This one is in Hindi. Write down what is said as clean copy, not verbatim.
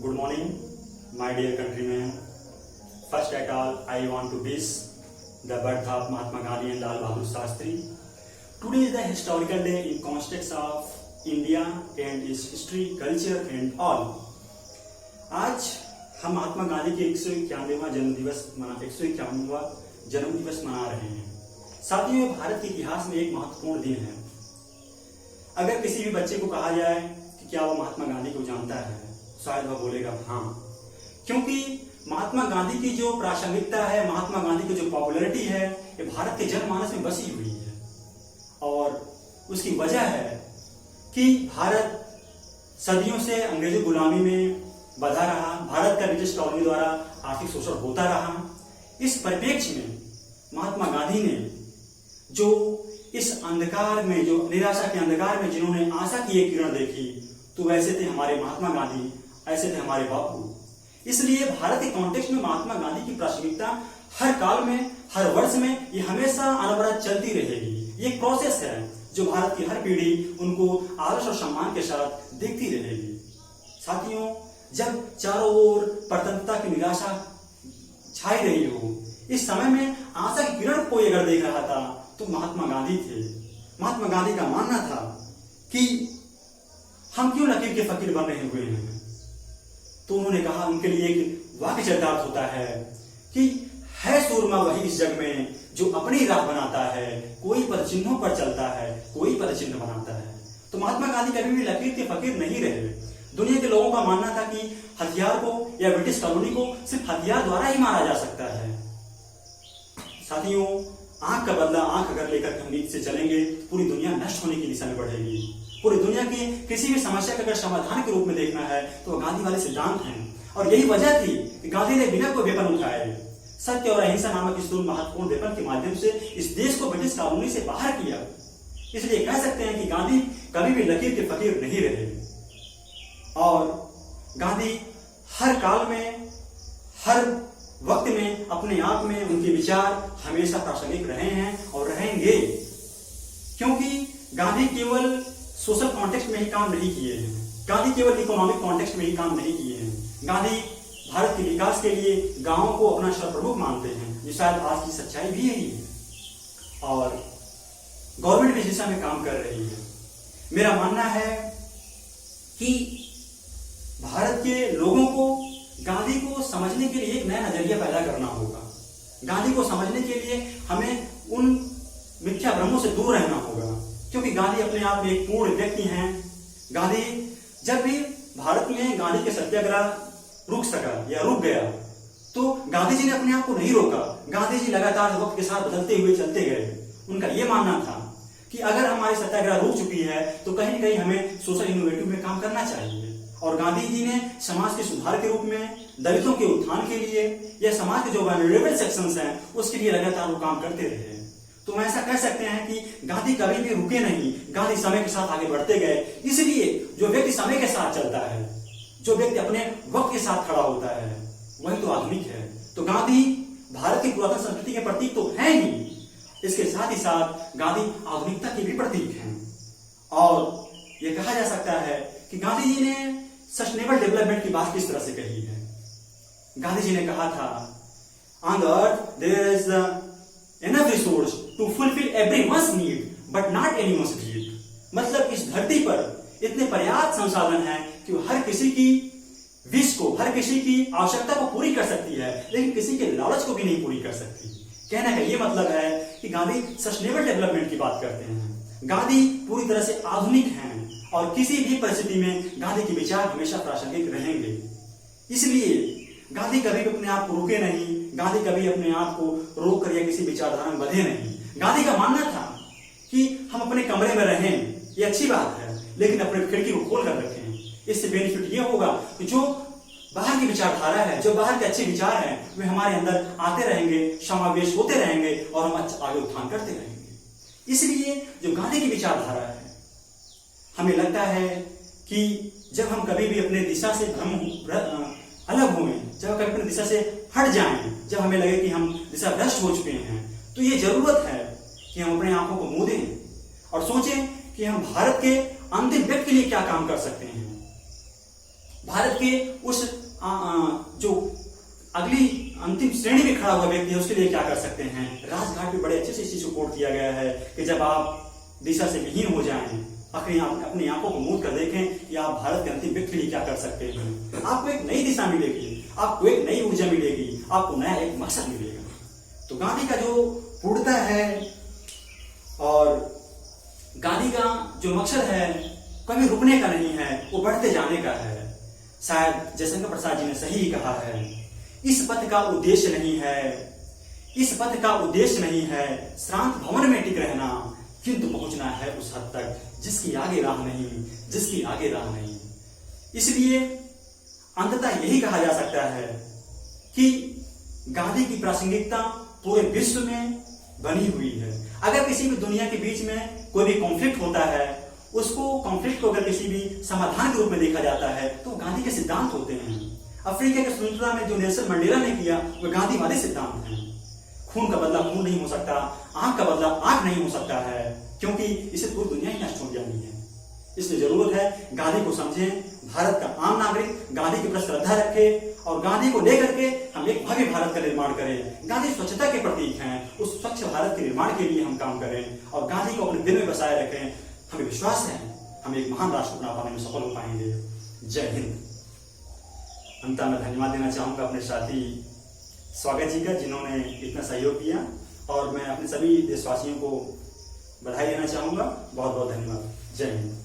Good morning, my dear countrymen. First at all, I want to wish the birth of Mahatma Gandhi and Lal Bahadur Shastri. Today is the historical day in context of India and its history, culture and all. आज हम महात्मा गांधी के 151वां जन्म दिवस मना रहे हैं। साथियों, भारत के इतिहास में एक महत्वपूर्ण दिन है। अगर किसी भी बच्चे को कहा जाए कि क्या वो महात्मा गांधी को जानता है, शायद वह बोलेगा हाँ, क्योंकि महात्मा गांधी की जो प्रासंगिकता है, महात्मा गांधी की जो पॉपुलैरिटी है, ये भारत के जनमानस में बसी हुई है। और उसकी वजह है कि भारत सदियों से अंग्रेजों गुलामी में बंधा रहा, भारत का ब्रिटिश कॉलोनी द्वारा आर्थिक शोषण होता रहा। इस परिप्रेक्ष्य में महात्मा गांधी ने जो इस अंधकार में, जो निराशा के अंधकार में जिन्होंने आशा की एक किरण देखी, तो वैसे थे हमारे महात्मा गांधी, ऐसे थे हमारे बापू। इसलिए भारत के कॉन्टेक्स्ट में महात्मा गांधी की प्रासंगिकता हर काल में, हर वर्ष में, ये हमेशा अनवरत चलती रहेगी। ये एक प्रोसेस है जो भारत की हर पीढ़ी उनको आदर्श और सम्मान के साथ देखती रहेगी। साथियों, जब चारों ओर परतंत्रता की निराशा छाई रही हो, इस समय में आशा की किरण कोई अगर देख रहा था तो महात्मा गांधी थे। महात्मा गांधी का मानना था कि हम क्यों लकीर के फकीर बन रहे हुए हैं। तो उन्होंने कहा, उनके लिए एक वाक्य चरितार्थ होता है कि है सूरमा वही इस जग में जो अपनी राह बनाता है, कोई पद चिन्हों पर चलता है, कोई पद चिन्ह बनाता है। तो महात्मा गांधी कभी भी लकीर के फकीर नहीं रहे। दुनिया के लोगों का मानना था कि हथियार को या ब्रिटिश कॉलोनी को सिर्फ हथियार द्वारा ही मारा जा सकता है। साथियों, आंख का बदला आंख अगर लेकर हम नीति से चलेंगे, पूरी दुनिया नष्ट होने की दिशा में बढ़ेगी। पूरी दुनिया की किसी भी समस्या का अगर समाधान के रूप में देखना है तो गांधी वाले सिद्धांत हैं। और यही वजह थी कि गांधी ने बिना कोई वेपन उठाए सत्य और अहिंसा नामक इस महत्वपूर्ण वेपन के माध्यम से इस देश को ब्रिटिश कॉलोनी से बाहर किया। इसलिए कह सकते हैं कि गांधी कभी भी लकीर के फकीर नहीं रहे। और गांधी हर काल में, हर वक्त में, अपने आप में उनके विचार हमेशा प्रासंगिक रहे हैं और रहेंगे, क्योंकि गांधी केवल सोशल कॉन्टेक्स्ट में ही काम नहीं किए हैं, गांधी केवल इकोनॉमिक कॉन्टेक्स्ट में ही काम नहीं किए हैं। गांधी भारत के विकास के लिए गांवों को अपना सर्वप्रमुख मानते हैं, जो शायद आज की सच्चाई भी यही है। और गवर्नमेंट भी इस दिशा में काम कर रही है। मेरा मानना है कि भारत के लोगों को गांधी को समझने के लिए एक नया नजरिया पैदा करना होगा। गांधी को समझने के लिए हमें उन मिथ्या भ्रमों से दूर रहना होगा, क्योंकि गांधी अपने आप में एक पूर्ण व्यक्ति हैं। गांधी, जब भी भारत में गांधी के सत्याग्रह रुक सका या रुक गया, तो गांधी जी ने अपने आप को नहीं रोका। गांधी जी लगातार वक्त के साथ बदलते हुए चलते गए। उनका यह मानना था कि अगर हमारी सत्याग्रह रुक चुकी है तो कहीं न कहीं हमें सोशल इनोवेटिव में काम करना चाहिए। और गांधी जी ने समाज के सुधार के रूप में, दलितों के उत्थान के लिए या समाज के जो वल्नरेबल सेक्शंस हैं उसके लिए लगातार वो काम करते रहे। तो हम ऐसा कह सकते हैं कि गांधी कभी भी रुके नहीं, गांधी समय के साथ आगे बढ़ते गए। इसलिए जो व्यक्ति समय के साथ चलता है, जो व्यक्ति अपने वक्त के साथ खड़ा होता है, वही तो आधुनिक है। तो गांधी भारत की पुरातन संस्कृति के प्रतीक तो है ही, इसके साथ ही साथ गांधी आधुनिकता के भी प्रतीक हैं। और यह कहा जा सकता है कि गांधी जी ने सस्टेनेबल डेवलपमेंट की बात किस तरह से कही है। गांधी जी ने कहा था, on the earth there is enough resource to fulfil everyone's need but not anyone's need. मतलब इस धरती पर इतने पर्याप्त संसाधन हैं कि हर किसी की विश को, हर किसी की आवश्यकता को पूरी कर सकती है, लेकिन किसी के लालच को भी नहीं पूरी कर सकती। कहने का यह मतलब है कि गांधी सस्टेनेबल डेवलपमेंट की बात करते हैं। गांधी पूरी तरह से आधुनिक हैं और किसी भी परिस्थिति में गांधी के विचार हमेशा प्रासंगिक रहेंगे। इसलिए गांधी कभी भी अपने आप को रुके नहीं, गांधी कभी अपने आप को रोक कर या किसी विचारधारा में बंधे नहीं। गांधी का मानना था कि हम अपने कमरे में रहें, ये अच्छी बात है, लेकिन अपने खिड़की को खोल कर रखें। इससे बेनिफिट ये होगा कि जो बाहर की विचारधारा है, जो बाहर के अच्छे विचार हैं, वे हमारे अंदर आते रहेंगे, समावेश होते रहेंगे और हम आगे उत्थान करते रहेंगे। इसलिए जो गांधी की विचारधारा है, हमें लगता है कि जब हम कभी भी अपने दिशा से अलग हुए, जब कभी अपनी दिशा से हट जाएं, जब हमें लगे कि हम दिशा भ्रष्ट हो चुके हैं, तो ये जरूरत है कि हम अपने आंखों को मूंदें और सोचें कि हम भारत के अंतिम व्यक्ति के लिए क्या काम कर सकते हैं। भारत के उस जो अगली अंतिम श्रेणी में खड़ा हुआ व्यक्ति है उसके लिए क्या कर सकते हैं। राजघाट पे बड़े अच्छे से इस चीज को कोट किया गया है कि जब आप दिशा से विहीन हो जाएं, अपनी आंखों को मूंद कर देखें कि आप भारत के अंतिम व्यक्ति के लिए क्या कर सकते हैं। आपको एक नई दिशा मिलेगी, आपको एक नई ऊर्जा मिलेगी, आपको नया एक मकसद मिलेगा। तो गांधी का जो पूर्णता है और गांधी का जो मकसद है कभी रुकने का नहीं है, वो बढ़ते जाने का है। शायद जयशंकर प्रसाद जी ने सही कहा है, इस पथ का उद्देश्य नहीं है, इस पथ का उद्देश्य नहीं है श्रांत भवन में टिक रहना, किंतु पहुंचना है उस हद तक जिसकी आगे राह नहीं, जिसकी आगे राह नहीं। इसलिए अंततः यही कहा जा सकता है कि गांधी की प्रासंगिकता पूरे विश्व में बनी हुई है। अगर किसी भी दुनिया के बीच में कोई भी कॉन्फ्लिक्ट होता है, उसको कॉन्फ्लिक्ट को अगर किसी भी समाधान के रूप में देखा जाता है तो गांधी के सिद्धांत होते हैं। अफ्रीका के स्वतंत्रता में जो नेल्सन मंडेला ने किया वो गांधीवादी सिद्धांत है। खून का बदला खून नहीं हो सकता, आंख का बदला आंख नहीं हो सकता है, क्योंकि इसे पूरी दुनिया ही नष्ट हो जानी है। इसलिए जरूरत है गांधी को समझें, भारत का आम नागरिक गांधी के प्रति श्रद्धा रखे और गांधी को लेकर के हम एक भव्य भारत का निर्माण करें। गांधी स्वच्छता के प्रतीक हैं, उस स्वच्छ भारत के निर्माण के लिए हम काम करें और गांधी को अपने दिल में बसाए रखें। हमें विश्वास है हम एक महान राष्ट्र बना पाने में सफल हो पाएंगे। जय हिंद। अंत में धन्यवाद देना चाहूंगा अपने साथी स्वागत जी का, जिन्होंने इतना सहयोग किया, और मैं अपने सभी देशवासियों को बधाई देना चाहूंगा। बहुत बहुत धन्यवाद। जय हिंद।